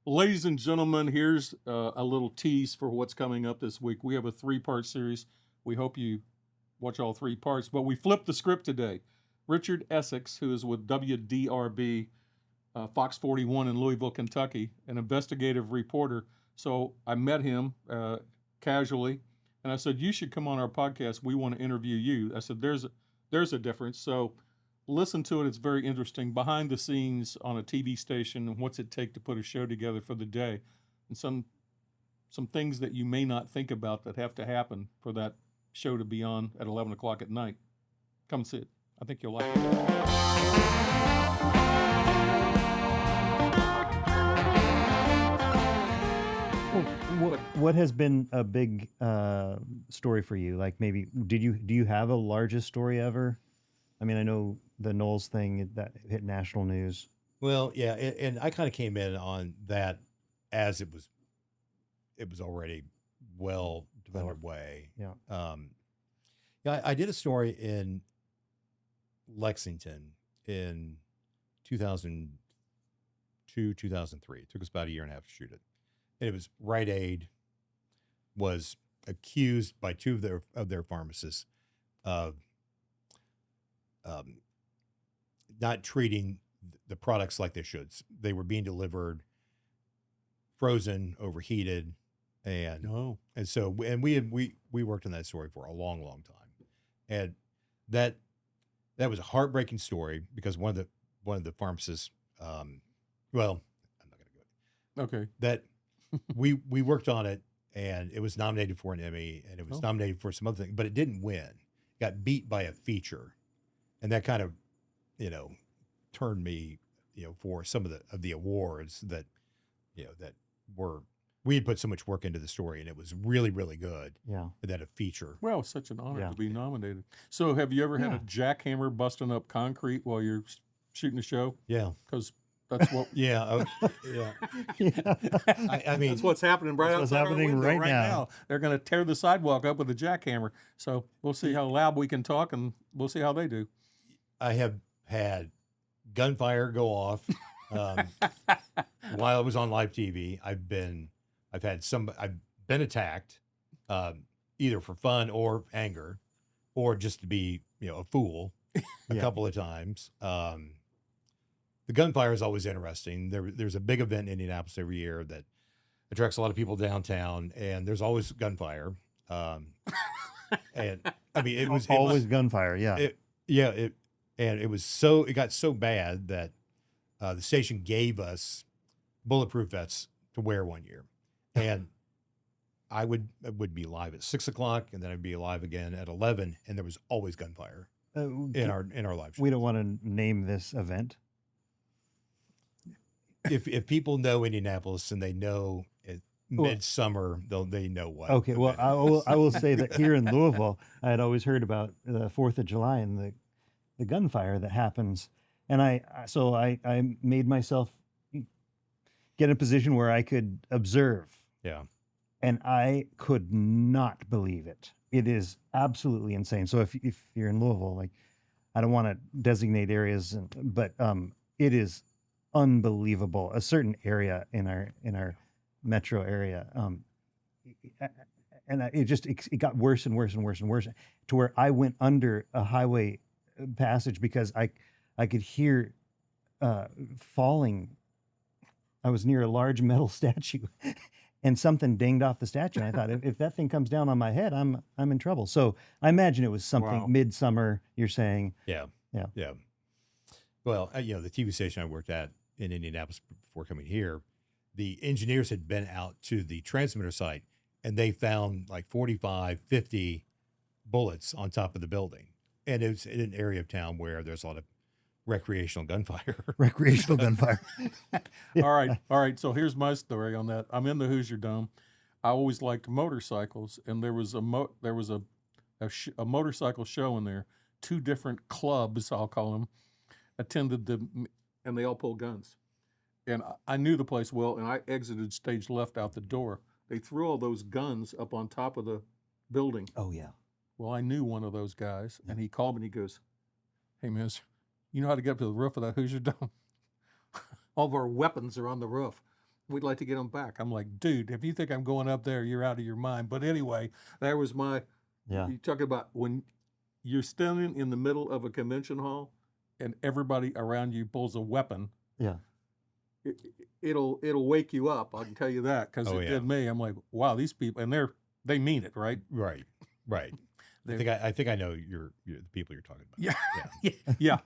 Ladies and gentlemen, here's a little tease for what's coming up this week. We have a 3-part series. We hope you watch all 3 parts, but we flipped the script today. Richard Essex, who is with WDRB, Fox 41 in Louisville, Kentucky, an investigative reporter. So I met him casually, and I said, "You should come on our podcast. We want to interview you." I said, "There's a difference." So listen to it. It's very interesting. Behind the scenes on a TV station and what's it take to put a show together for the day, and some things that you may not think about that have to happen for that show to be on at 11 o'clock at night. Come see it. I think you'll like it. What has been a big story for you? Like maybe do you have a largest story ever? I mean, I know the Knowles thing that hit national news. Well, yeah, and I kind of came in on that as it was already well underway. Yeah. Yeah, I did a story in Lexington in 2002, 2003. It took us about a year and a half to shoot it. And it was Rite Aid was accused by 2 of their pharmacists of not treating the products like they should. They were being delivered frozen, overheated, and so we worked on that story for a long, long time, and that was a heartbreaking story because one of the pharmacists, well, I'm not going to go. Okay. That we worked on it, and it was nominated for an Emmy, and it was nominated for some other thing, but it didn't win. It got beat by a feature, and that kind of, turned me, for some of the awards that, that were. We had put so much work into the story, and it was really, really good. Yeah. That a feature. Well, it's such an honor Yeah. to be nominated. So have you ever had a jackhammer busting up concrete while you're shooting a show? Yeah. Because that's what Yeah. Yeah. I mean, that's what's happening right what's outside our happening window right now. They're going to tear the sidewalk up with a jackhammer. So we'll see how loud we can talk, and we'll see how they do. I have had gunfire go off while I was on live TV. I've been attacked, either for fun or anger, or just to be, a fool a couple of times. The gunfire is always interesting. There's a big event in Indianapolis every year that attracts a lot of people downtown, and there's always gunfire. And I mean, it was always gunfire. Yeah. It got so bad that the station gave us bulletproof vests to wear one year, and I would be live at 6 o'clock, and then I'd be live again at 11, and there was always gunfire in our live shows. We don't want to name this event. If people know Indianapolis and they know midsummer, they know what. Okay, well, I will say that here in Louisville, I had always heard about the 4th of July and the gunfire that happens, and I made myself get in a position where I could observe. Yeah. And I could not believe it. It is absolutely insane. So if you're in Louisville, like, I don't want to designate areas, but it is unbelievable. A certain area in our metro area, and it got worse and worse and worse and worse to where I went under a highway passage because I could hear falling. I was near a large metal statue, and something dinged off the statue. And I thought, if that thing comes down on my head, I'm in trouble. So I imagine it was something midsummer. You're saying, yeah. Well, the TV station I worked at in Indianapolis before coming here, the engineers had been out to the transmitter site, and they found like 45, 50 bullets on top of the building. And it's in an area of town where there's a lot of recreational gunfire. Recreational gunfire. All right. So here's my story on that. I'm in the Hoosier Dome. I always liked motorcycles, and there was a motorcycle show in there. 2 different clubs, I'll call them, attended and they all pulled guns. And I knew the place well, and I exited stage left out the door. They threw all those guns up on top of the building. Oh, yeah. Well, I knew one of those guys, and he called me and he goes, "Hey, miss, you know how to get up to the roof of that Hoosier Dome? All of our weapons are on the roof." we'd like to get them back. I'm like, dude, if you think I'm going up there, you're out of your mind. But anyway, that was my. Yeah. You talk about when you're standing in the middle of a convention hall, and everybody around you pulls a weapon. Yeah. It'll wake you up. I can tell you that because it did me. I'm like, wow, these people, and they mean it, right? Right. I think I know the people you're talking about. Yeah, yeah.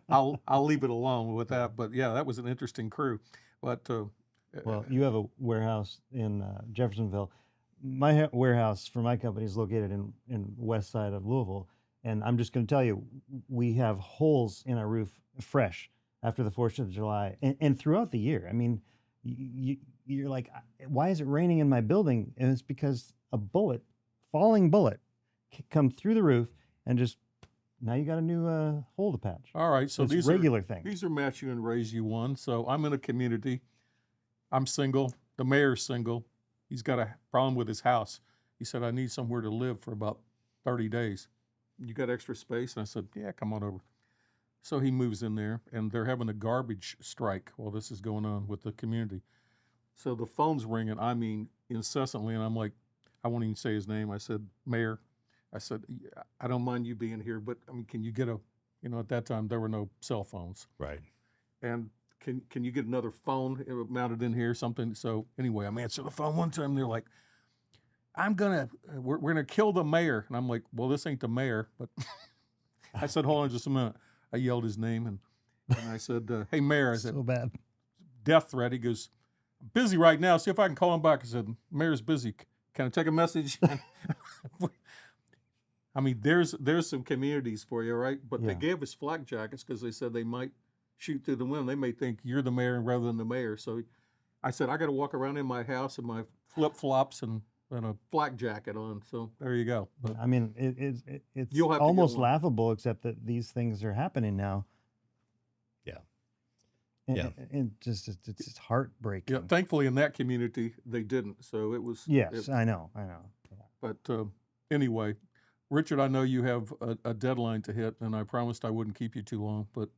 I'll leave it alone with that. But yeah, that was an interesting crew. But well, you have a warehouse in Jeffersonville. My warehouse for my company is located in west side of Louisville, and I'm just going to tell you, we have holes in our roof fresh after the 4th of July and throughout the year. I mean, you're like, why is it raining in my building? And it's because a falling bullet, come through the roof and just now you got a new hole to patch. All right, so these regular things. These are match you and raise you one. So I'm in a community. I'm single. The mayor's single. He's got a problem with his house. He said, I need somewhere to live for about 30 days. You got extra space? And I said, yeah, come on over. So he moves in there, and they're having a garbage strike while this is going on with the community. So the phone's ringing, I mean, incessantly, and I'm like, I won't even say his name. I said, Mayor, I said, I don't mind you being here, but I mean, can you get at that time there were no cell phones. Right. And can you get another phone mounted in here, something? So anyway, I'm answering the phone one time, they're like, we're gonna kill the mayor. And I'm like, well, this ain't the mayor, but I said, hold on just a minute. I yelled his name, and I said, hey, Mayor, I said, so bad. Death threat. He goes, I'm busy right now. See if I can call him back. I said, Mayor's busy. Can I take a message? I mean, there's some communities for you, right? But they gave us flak jackets because they said they might shoot through the window. They may think you're the mayor rather than the mayor. So I said, I got to walk around in my house in my flip-flops and a flak jacket on. So there you go. But I mean, it's you'll have to almost get one. laughable, except that these things are happening now. Yeah. And it's heartbreaking. Yeah, thankfully in that community they didn't. So it was. Yes, I know. But anyway, Richard, I know you have a deadline to hit, and I promised I wouldn't keep you too long, but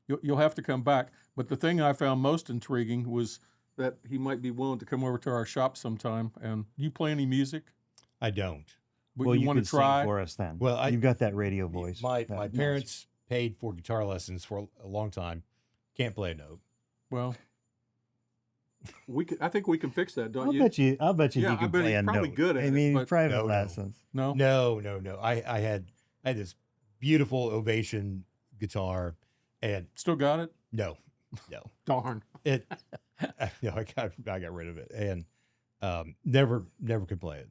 you'll have to come back. But the thing I found most intriguing was that he might be willing to come over to our shop sometime. And you play any music? I don't. Well, you want could to try sing for us then. Well, you've got that radio voice. My parents paid for guitar lessons for a long time. Can't play a note. Well, I think we can fix that, don't you? I'll bet you Yeah, he I can bet play he's a probably note. good at I it, mean, but- private No. lessons. No. No. I had this beautiful Ovation guitar, and Still got it? no. Darn. I got rid of it, and never could play it.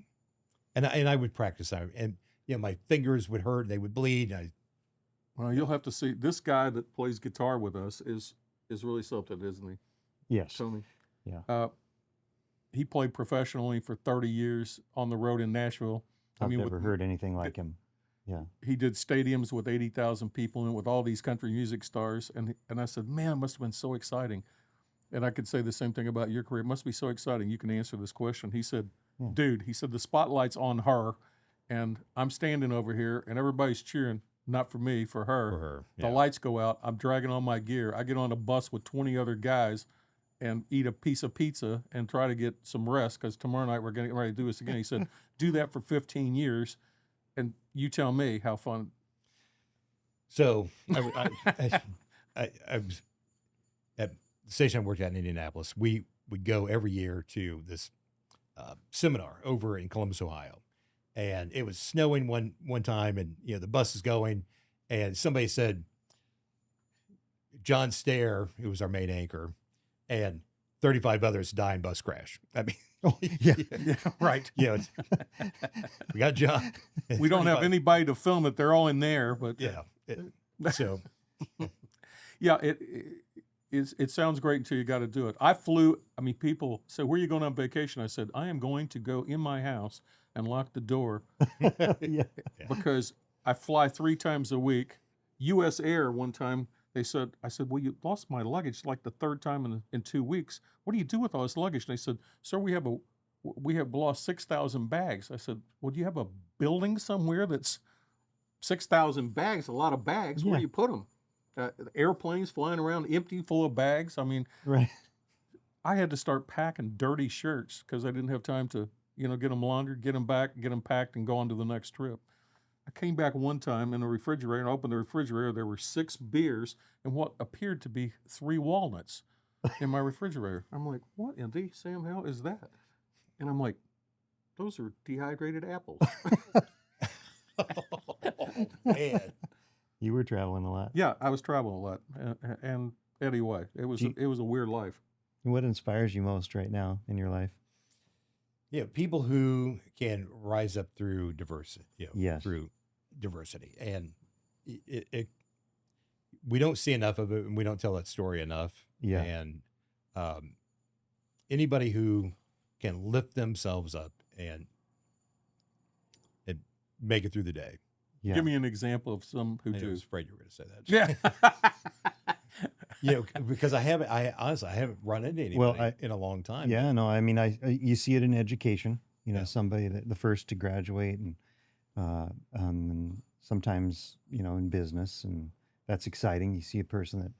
And I would practice, and my fingers would hurt, they would bleed. Well, you'll have to see. This guy that plays guitar with us is really something, isn't he, Yes. Tony? Yeah. He played professionally for 30 years on the road in Nashville. I've never heard anything like him. Yeah. He did stadiums with 80,000 people in it with all these country music stars. And I said, man, it must have been so exciting. And I could say the same thing about your career. It must be so exciting. You can answer this question. He said, dude, he said, the spotlight's on her, and I'm standing over here, and everybody's cheering, not for me, for her. For her, The lights go out. I'm dragging on my gear. I get on a bus with 20 other guys and eat a piece of pizza and try to get some rest because tomorrow night we're getting ready to do this again. He said, do that for 15 years, and you tell me how fun. So I was at the station I worked at in Indianapolis. We would go every year to this seminar over in Columbus, Ohio, and it was snowing one time, and the bus is going, and somebody said, John Stair, who was our main anchor, and 35 others die in bus crash. I mean, Yeah, right. we got John. We don't have anybody to film it. They're all in there, but So yeah, it sounds great until you got to do it. I flew. I mean, people say, "Where are you going on vacation?" I said, "I am going to go in my house and lock the door Yeah. because I fly 3 times a week." U.S. Air one time. I said, well, you lost my luggage like the 3rd time in 2 weeks. What do you do with all this luggage? And they said, sir, we have lost 6,000 bags. I said, well, do you have a building somewhere that's 6,000 bags? A lot of bags. Where do you put them? Airplanes flying around empty, full of bags. I mean, Right. I had to start packing dirty shirts because I didn't have time to, get them laundered, get them back, get them packed, and go on to the next trip. I came back one time in the refrigerator and opened the refrigerator. There were 6 beers and what appeared to be 3 walnuts in my refrigerator. I'm like, what in the Sam hell is that? And I'm like, those are dehydrated apples. Oh, man. You were traveling a lot. Yeah, I was traveling a lot. And anyway, it was a weird life. What inspires you most right now in your life? Yeah, people who can rise up through diversity. Yes. Through diversity, and we don't see enough of it, and we don't tell that story enough. Yeah. And anybody who can lift themselves up and make it through the day. Yeah. Give me an example of some who I do. was afraid you were going to say that. Yeah. Because I honestly haven't run into anybody in a long time. Yeah, no, I mean, you see it in education. Yeah. Somebody that the first to graduate, and sometimes in business, and that's exciting. You see a person that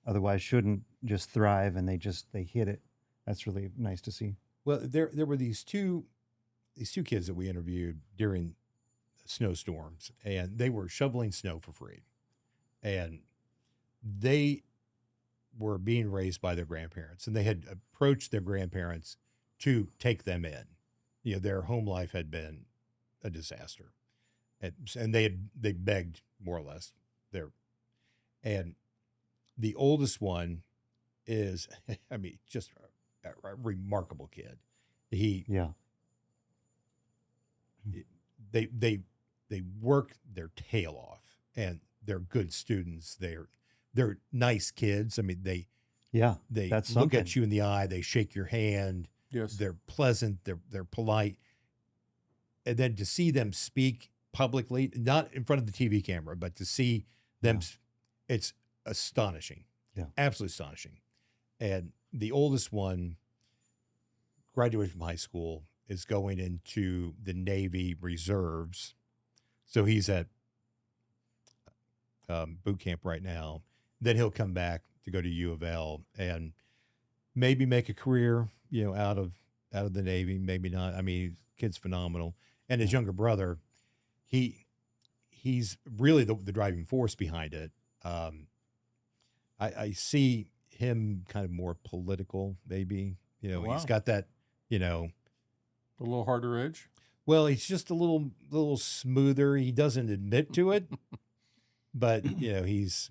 otherwise shouldn't just thrive, and they hit it. That's really nice to see. Well, there were these two kids that we interviewed during snowstorms, and they were shoveling snow for free, and they were being raised by their grandparents, and they had approached their grandparents to take them in. Their home life had been a disaster, and they begged more or less and the oldest one is, I mean, just a remarkable kid. Yeah. They work their tail off, and they're good students. They're nice kids. I mean, they That's look something. at you in the eye. They shake your hand. Yes. They're pleasant. They're polite. And then to see them speak publicly, not in front of the TV camera, but to see them, it's astonishing. Yeah. Absolutely astonishing. And the oldest one graduated from high school, is going into the Navy reserves. So he's at boot camp right now. Then he'll come back to go to U of L and maybe make a career, out of the Navy, maybe not. I mean, kid's phenomenal. And his younger brother, he's really the driving force behind it. I see him kind of more political, maybe. Wow. He's got that, A little harder edge. well, he's just a little smoother. He doesn't admit to it, but he's,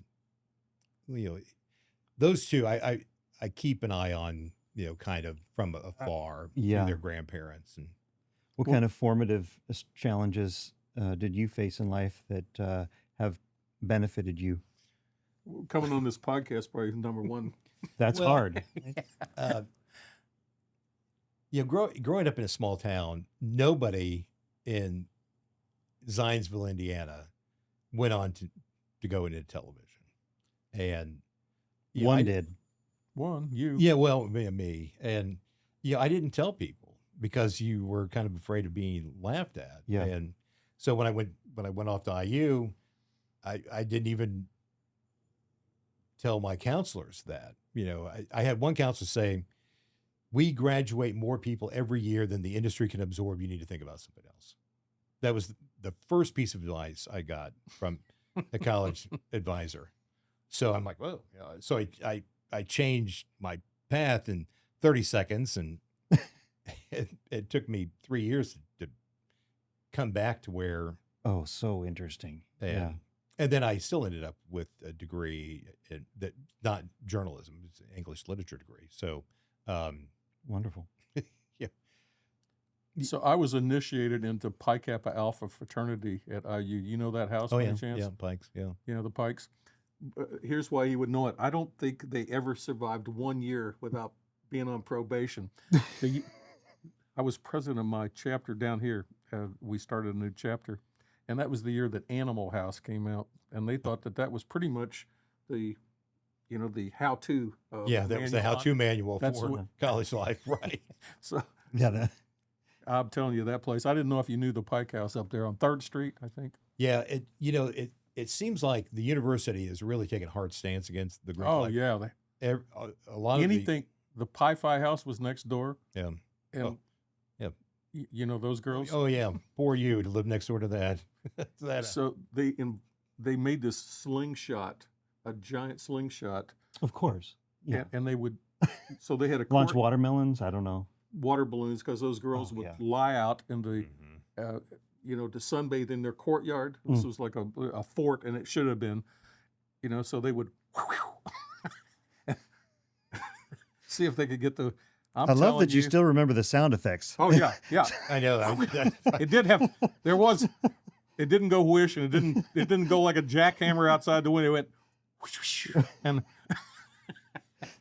those two, I keep an eye on, kind of from afar through Yeah. their grandparents. And What kind of formative challenges did you face in life that have benefited you? Coming on this podcast probably is number one. That's Well, hard. growing up in a small town, nobody in Zionsville, Indiana, went on to go into television, and One I- did. One, you. Yeah, well, me, and I didn't tell people because you were kind of afraid of being laughed at. Yeah. And so when I went off to IU, I didn't even tell my counselors that. I had one counselor say, "We graduate more people every year than the industry can absorb. You need to think about something else." That was the first piece of advice I got from a college advisor. So I'm like, whoa. So I changed my path in 30 seconds, and it took me 3 years to come back to where, Oh, so interesting. Yeah. and then I still ended up with a degree in that, not journalism, it's an English literature degree. So, Wonderful. So I was initiated into Pi Kappa Alpha fraternity at IU. You know that house by any chance? yeah, Pikes, yeah. The Pikes. Here's why you would know it. I don't think they ever survived 1 year without being on probation. I was president of my chapter down here. We started a new chapter, and that was the year that Animal House came out, and they thought that was pretty much the how-to. Yeah, that was the manual. how-to manual That's for what- college life, right? So Yeah. I'm telling you, that place. I didn't know if you knew the Pike House up there on 3rd Street, I think. Yeah, it seems like the university is really taking a hard stance against the Greek Oh life. yeah, A lot of anything the Pi-Fi house was next door, Yeah. and Oh, yeah. you know those girls. Oh yeah. Poor you to live next door to that. So they made this slingshot, a giant slingshot, Of course. Yeah. and they would. So they had a Launch watermelons. I don't know. water balloons because those girls would yeah. lie out in the, Mhm. to sunbathe in their courtyard. This was like a fort, and it should have been, so they would see if they could get the. I love that you still remember the sound effects. Oh yeah, yeah. I know. It did have. There was. It didn't go whoosh, and it didn't go like a jackhammer outside the window. It went, whoosh, and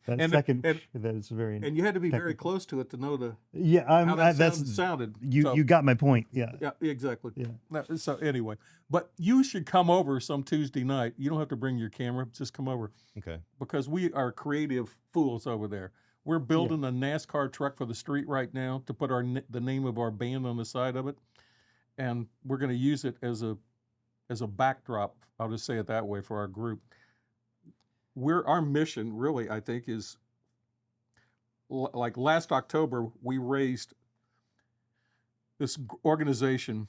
That and- second, and- that is very. and you had to be very Technical. close to it to know the Yeah, how that that's sounded. you. So- You got my point. Yeah. Yeah, exactly. Yeah. So anyway, but you should come over some Tuesday night. You don't have to bring your camera; just come over Okay. because we are creative fools over there. We're building a NASCAR truck for the street right now to put the name of our band on the side of it, and we're going to use it as a backdrop. I'll just say it that way for our group. Our mission really, I think, is like last October we raised. This organization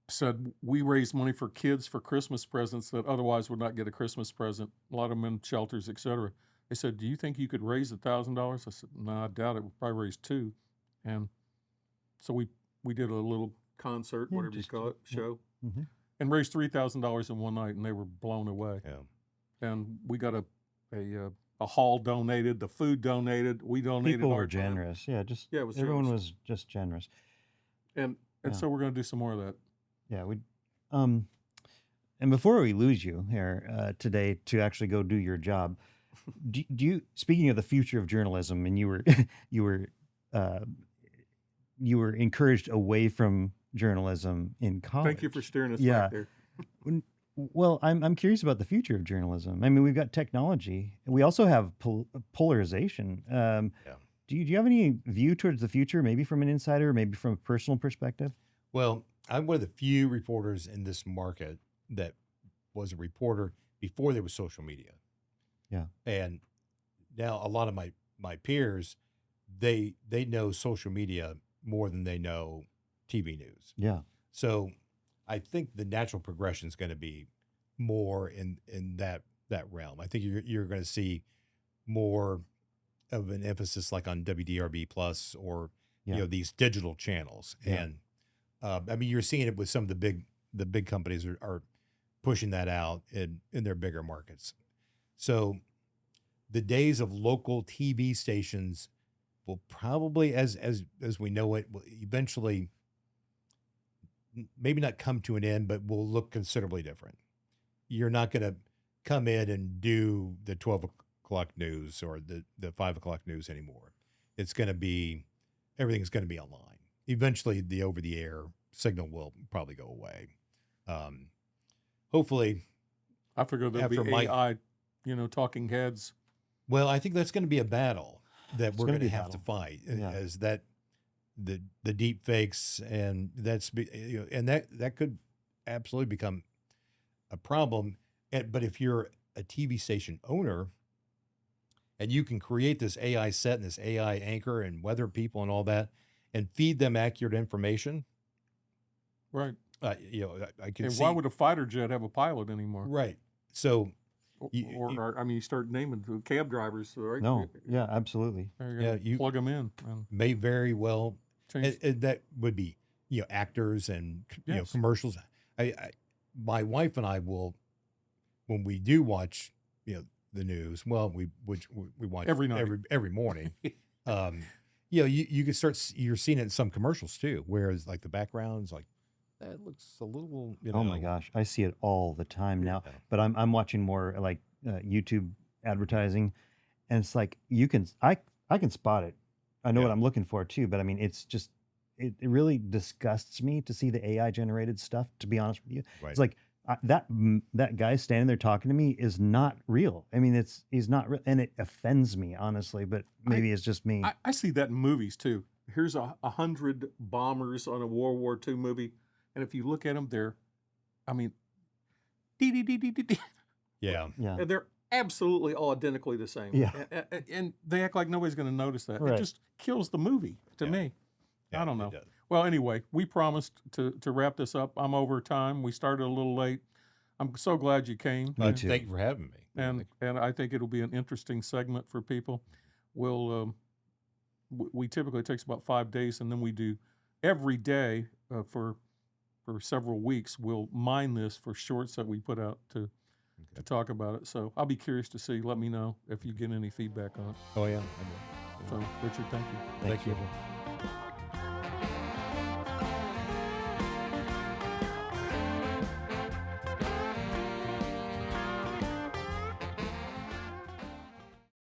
said we raised money for kids for Christmas presents that otherwise would not get a Christmas present. A lot of them in shelters, etc. They said, "Do you think you could raise $1,000?" I said, "No, I doubt it. We'll probably raise $2,000." And so we did a little concert, Yeah, whatever you just- call it, yeah. show, Mhm. and raised $3,000 in one night, and they were blown away. Yeah. And we got a hall donated, the food donated, we donated. People our were time. generous. Yeah, just Yeah, it was everyone generous. was just generous. And Yeah. so we're going to do some more of that. Yeah, and before we lose you here today to actually go do your job, do you speaking of the future of journalism, and you were you were encouraged away from journalism in college. Thank you for steering us Yeah. back there. Well, I'm curious about the future of journalism. I mean, we've got technology. We also have polarization. Do you have any view towards the future, maybe from an insider, maybe from a personal perspective? Well, I'm one of the few reporters in this market that was a reporter before there was social media. Yeah. And now a lot of my peers, they know social media more than they know TV news. Yeah. So I think the natural progression is going to be more in that realm. I think you're going to see more of an emphasis like on WDRB plus or Yeah. these digital channels. Yeah. And I mean, you're seeing it with some of the big companies are pushing that out in their bigger markets. So the days of local TV stations will probably, as we know it, will eventually maybe not come to an end, but will look considerably different. You're not going to come in and do the 12 o'clock news or the 5 o'clock news anymore. It's going to be, everything's going to be online. Eventually the over-the-air signal will probably go away. Hopefully, I figure there'll be After Mike- AI, talking heads. well, I think that's going to be a battle that It's we're gonna going to be a have to battle. fight Yeah. as that the deep fakes and and that could absolutely become a problem. But if you're a TV station owner and you can create this AI set and this AI anchor and weather people and all that and feed them accurate information, Right. I can And see why would a fighter jet have a pilot anymore? right. So Or, You- you start naming the cab drivers, right? No. Yeah. Absolutely. There Yeah, go. you- Plug them in and may very well change. and that would be actors and Yes. commercials. My wife and I will, when we do watch the news, well we watch Every night. every morning. You can you're seeing it in some commercials too, whereas like the background's like that looks a little Oh my gosh, I see it all the time now. Yeah. But I'm watching more like YouTube advertising, and it's like I can spot it. I know Yeah. what I'm looking for too. But I mean, it's just it really disgusts me to see the AI generated stuff. To be honest with you, Right. it's like that guy standing there talking to me is not real. I mean, he's not real, and it offends me honestly. But maybe it's just me. I see that in movies too. Here's 100 bombers on a World War II movie, and if you look at them, they're, I mean, dee, dee, dee, dee, dee, dee, Yeah. Yeah. and they're absolutely all identically the same. Yeah. And they act like nobody's going to notice that. Right. It just kills the movie to Yeah. me. Yeah, I don't it know. does. Well, anyway, we promised to wrap this up. I'm over time. We started a little late. I'm so glad you came. Me and, too. Thank you for having me. and I think it'll be an interesting segment for people. We'll we typically, it takes about 5 days, and then we do every day for several weeks. We'll mine this for shorts that we put out to talk about it. So I'll be curious to see. Let me know if you get any feedback on it. Oh yeah. I will. So Richard, thank you. Thanks, Thank you. people.